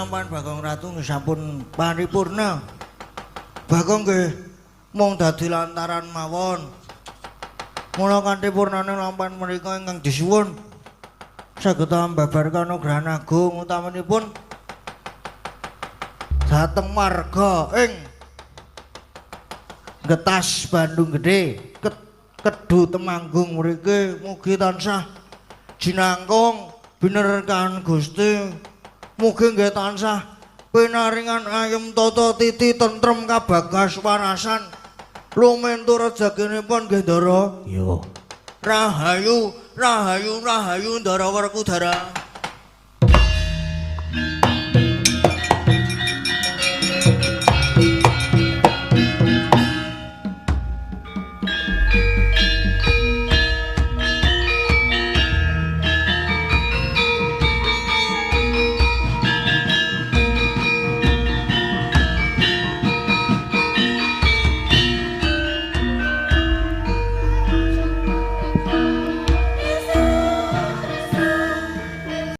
lampahan Bagong Ratu nggih sampun paripurna. Bagong nggih mung dadi lantaran mawon. Mula kanthi purnane lampahan menika ingkang disuwun saged mbabar kanugrahan agung utamanipun dhateng marga ing Getas Bandung Gede Kedu Temanggung mriki mugi tansah jinangkung binerkan Gusti, mugi nggih tansah pinaringan ayem tata titi tentrem kabagas warasan lumentu rezekinipun nggih Ndara. Yo. Rahayu Rahayu Rahayu Ndara Werkudara.